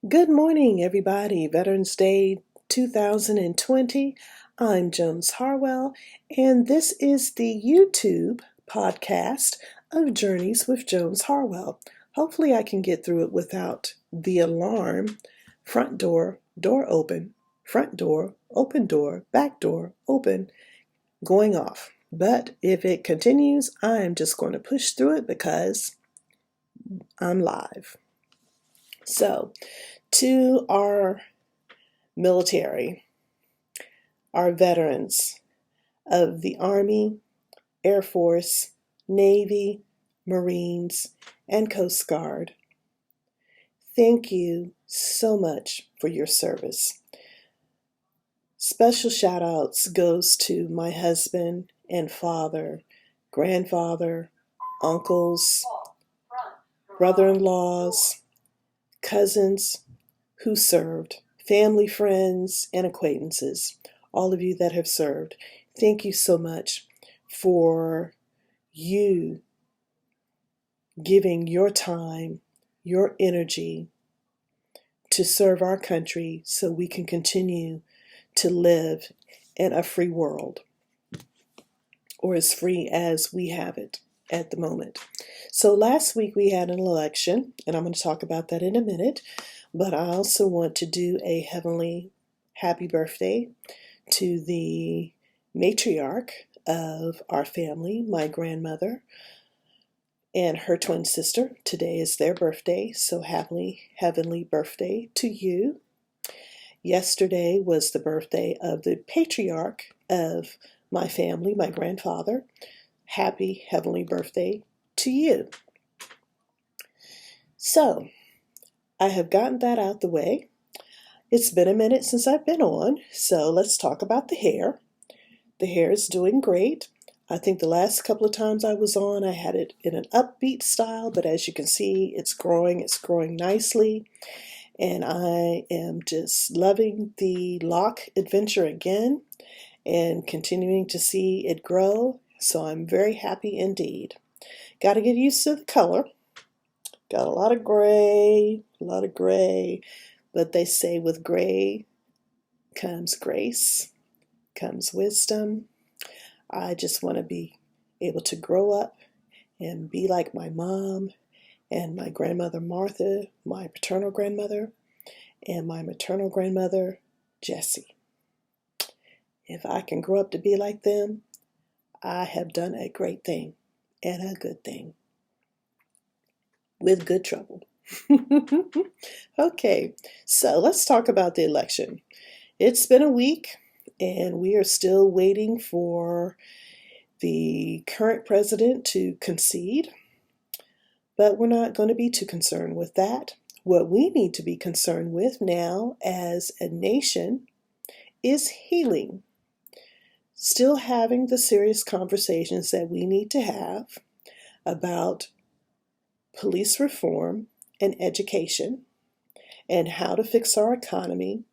Good morning, everybody. Veterans Day 2020. I'm Jones Harwell, and this is the YouTube podcast of Journeys with Jones Harwell. Hopefully, I can get through it without the alarm. Front door, door open, front door, back door, open, going off. But if it continues, I'm just going to push through it because I'm live. So, to our military, our veterans of the Army, Air Force, Navy, Marines, and Coast Guard, thank you so much for your service. Special shout outs goes to my husband and father, grandfather, uncles, brother-in-laws, cousins who served, family, friends, and acquaintances, all of you that have served. Thank you so much for you giving your time, your energy to serve our country so we can continue to live in a free world, or as free as we have it at the moment. So last week we had an election, and I'm going to talk about that in a minute, but I also want to do a heavenly happy birthday to the matriarch of our family, my grandmother and her twin sister. Today is their birthday, so happy heavenly birthday to you. Yesterday was the birthday of the patriarch of my family, my grandfather. Happy heavenly birthday to you. So, I have gotten that out the way. It's been a minute since I've been on, so let's talk about the hair. The hair is doing great. I think the last couple of times I was on, I had it in an upbeat style, but as you can see, it's growing nicely. And I am just loving the lock adventure again and continuing to see it grow. So I'm very happy indeed. Got to get used to the color. Got a lot of gray, but they say with gray comes grace, comes wisdom. I just want to be able to grow up and be like my mom and my grandmother Martha, my paternal grandmother, and my maternal grandmother Jessie. If I can grow up to be like them, I have done a great thing and a good thing with good trouble. Okay, so let's talk about the election. It's been a week, and we are still waiting for the current president to concede, but we're not going to be too concerned with that. What we need to be concerned with now as a nation is healing. Still having the serious conversations that we need to have about police reform and education and how to fix our economy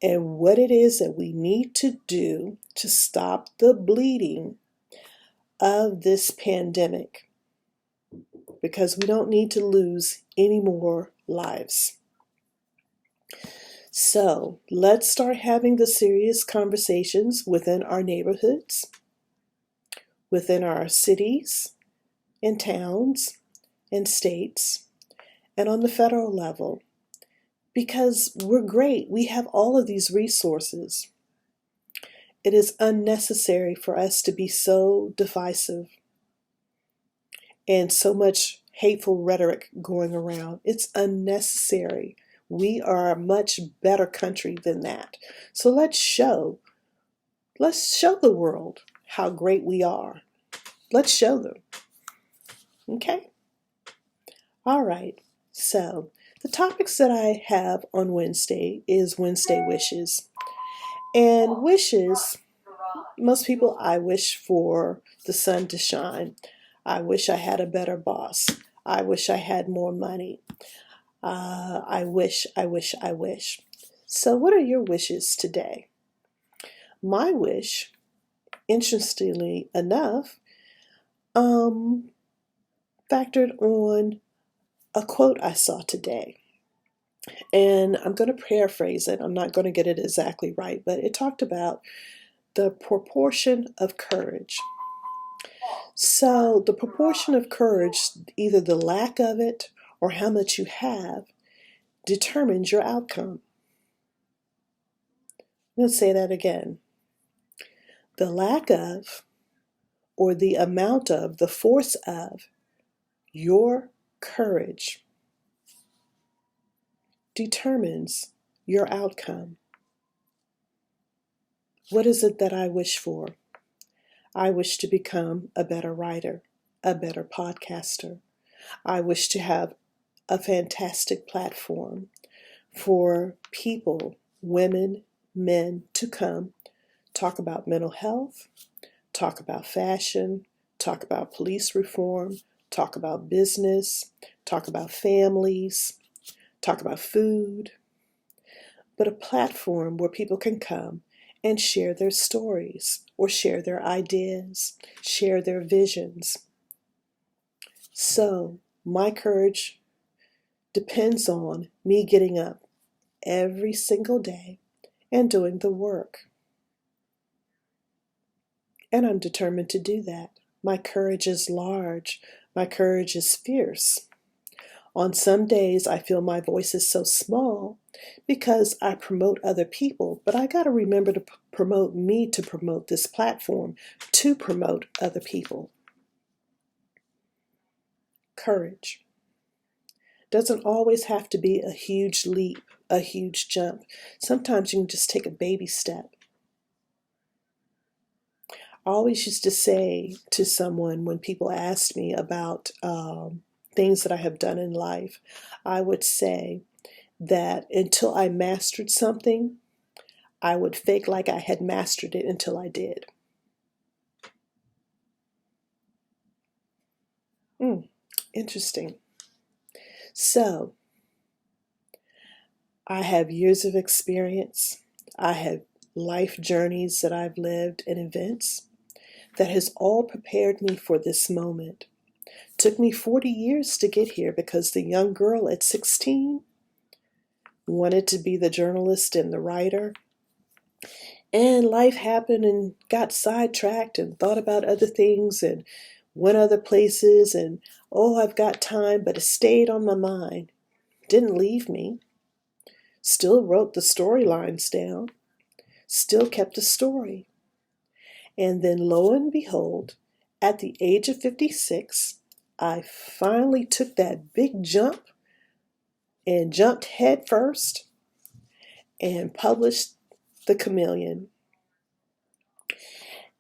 and what it is that we need to do to stop the bleeding of this pandemic, because we don't need to lose any more lives. So let's start having the serious conversations within our neighborhoods, within our cities and towns and states, and on the federal level, because we're great. We have all of these resources. It is unnecessary for us to be so divisive and so much hateful rhetoric going around. It's unnecessary. We are a much better country than that. So let's show the world how great we are. Let's show them. Okay? All right. So the topics that I have on Wednesday is Wednesday wishes. And wishes, most people, I wish for the sun to shine. I wish I had a better boss. I wish I had more money. I wish. So what are your wishes today? My wish, interestingly enough, factored on a quote I saw today. And I'm going to paraphrase it. I'm not going to get it exactly right, but it talked about the proportion of courage. So the proportion of courage, either the lack of it or how much you have, determines your outcome. I'm going to say that again. The lack of, or the amount of, the force of your courage determines your outcome. What is it that I wish for? I wish to become a better writer, a better podcaster. I wish to have a fantastic platform for people, women, men, to come talk about mental health, talk about fashion, talk about police reform, talk about business, talk about families, talk about food, but a platform where people can come and share their stories or share their ideas, share their visions. So my courage depends on me getting up every single day and doing the work. And I'm determined to do that. My courage is large. My courage is fierce. On some days, I feel my voice is so small because I promote other people, but I got to remember to promote me, to promote this platform, to promote other people. Courage doesn't always have to be a huge leap, a huge jump. Sometimes you can just take a baby step. I always used to say to someone when people asked me about things that I have done in life, I would say that until I mastered something, I would fake like I had mastered it until I did. Interesting. So, I have years of experience. I have life journeys that I've lived and events that has all prepared me for this moment. Took me 40 years to get here because the young girl at 16 wanted to be the journalist and the writer. And life happened and got sidetracked and thought about other things and went other places and, oh, I've got time, but it stayed on my mind. Didn't leave me. Still wrote the storylines down. Still kept the story. And then lo and behold, at the age of 56, I finally took that big jump and jumped head first and published The Chameleon.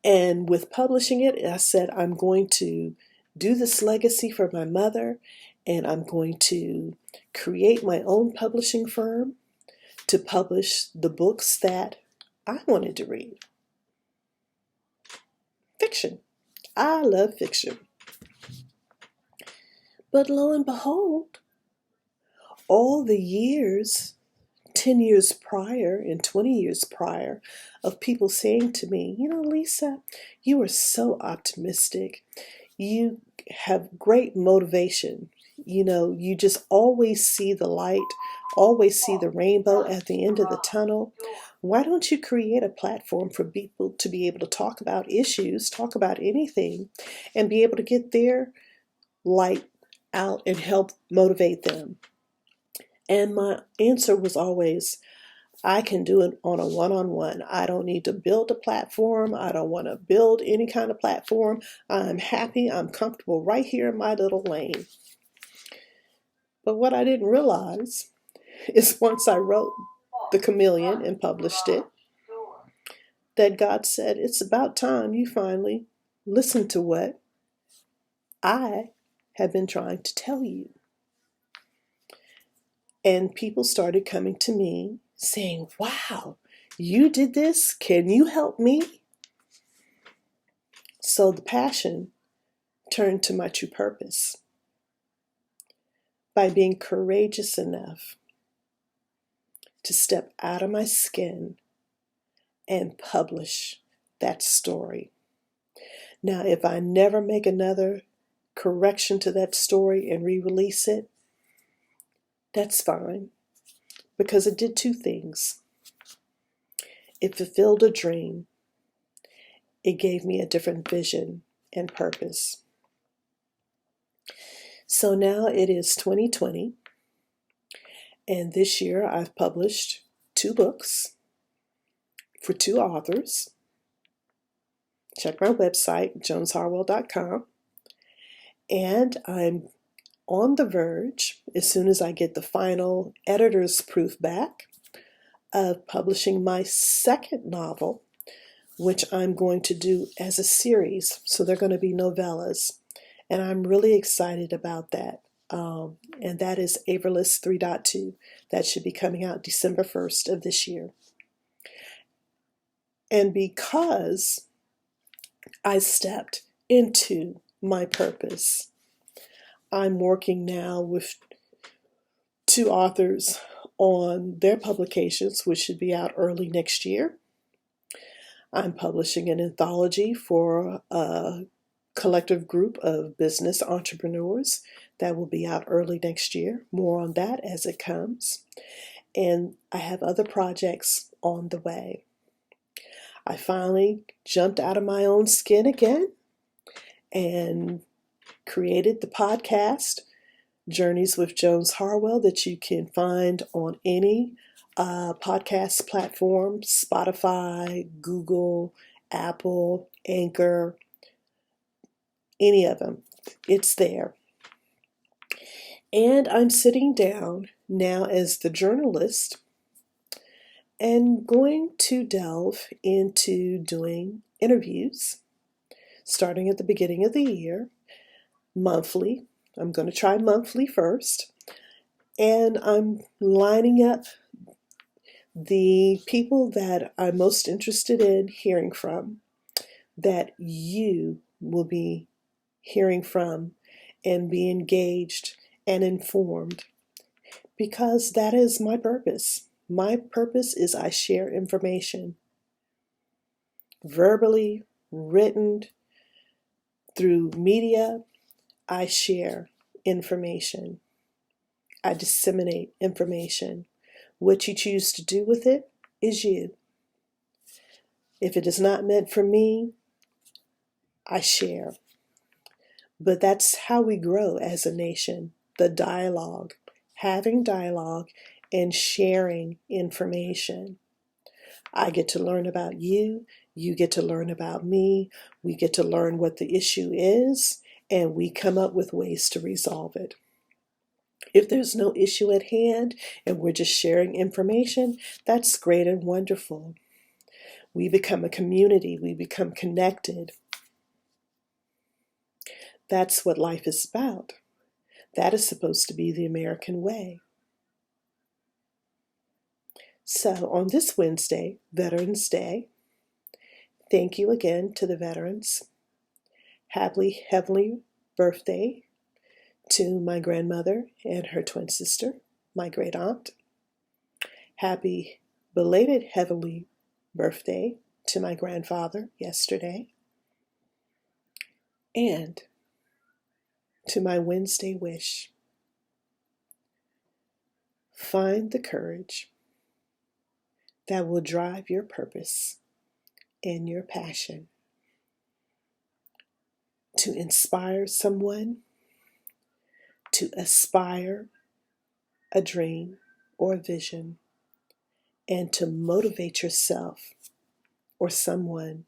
And with publishing it, I said, I'm going to do this legacy for my mother, and I'm going to create my own publishing firm to publish the books that I wanted to read. Fiction. I love fiction. But lo and behold, all the years, 10 years prior and 20 years prior, of people saying to me, Lisa, you are so optimistic. You have great motivation. You just always see the light, always see the rainbow at the end of the tunnel. Why don't you create a platform for people to be able to talk about issues, talk about anything, and be able to get their light out and help motivate them? And my answer was always, I can do it on a one-on-one. I don't need to build a platform. I don't want to build any kind of platform. I'm happy. I'm comfortable right here in my little lane. But what I didn't realize is once I wrote The Chameleon and published it, that God said, it's about time you finally listen to what I have been trying to tell you. And people started coming to me saying, wow, you did this? Can you help me? So the passion turned to my true purpose by being courageous enough to step out of my skin and publish that story. Now, if I never make another correction to that story and re-release it, that's fine. because it did two things. It fulfilled a dream. It gave me a different vision and purpose. So now it is 2020, and this year I've published 2 books for 2 authors. Check my website, jonesharwell.com. And I'm on the verge, as soon as I get the final editor's proof back, of publishing my second novel, which I'm going to do as a series. So they're going to be novellas. And I'm really excited about that. And that is Averless 3.2. That should be coming out December 1st of this year. And because I stepped into my purpose, I'm working now with 2 authors on their publications, which should be out early next year. I'm publishing an anthology for a collective group of business entrepreneurs that will be out early next year. More on that as it comes. And I have other projects on the way. I finally jumped out of my own skin again and created the podcast, Journeys with Jones Harwell, that you can find on any podcast platform, Spotify, Google, Apple, Anchor, any of them. It's there. And I'm sitting down now as the journalist and going to delve into doing interviews, starting at the beginning of the year, monthly. I'm going to try monthly first. And I'm lining up the people that I'm most interested in hearing from, that you will be hearing from and be engaged and informed, because that is my purpose. My purpose is I share information, verbally, written, through media. I share information. I disseminate information. What you choose to do with it is you. If it is not meant for me, I share. But that's how we grow as a nation, the dialogue, having dialogue and sharing information. I get to learn about you, you get to learn about me, we get to learn what the issue is, and we come up with ways to resolve it. If there's no issue at hand and we're just sharing information, that's great and wonderful. We become a community, we become connected. That's what life is about. That is supposed to be the American way. So on this Wednesday, Veterans Day, thank you again to the veterans. Happy heavenly birthday to my grandmother and her twin sister, my great aunt. Happy belated heavenly birthday to my grandfather yesterday. And to my Wednesday wish, find the courage that will drive your purpose and your passion to inspire someone, to aspire a dream or a vision, and to motivate yourself or someone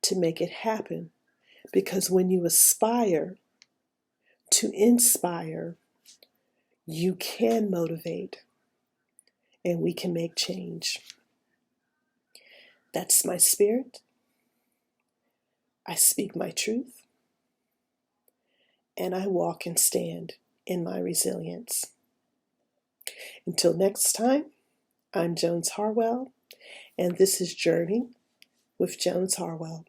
to make it happen. Because when you aspire to inspire, you can motivate and we can make change. That's my spirit. I speak my truth, and I walk and stand in my resilience. Until next time, I'm Jones Harwell, and this is Journey with Jones Harwell.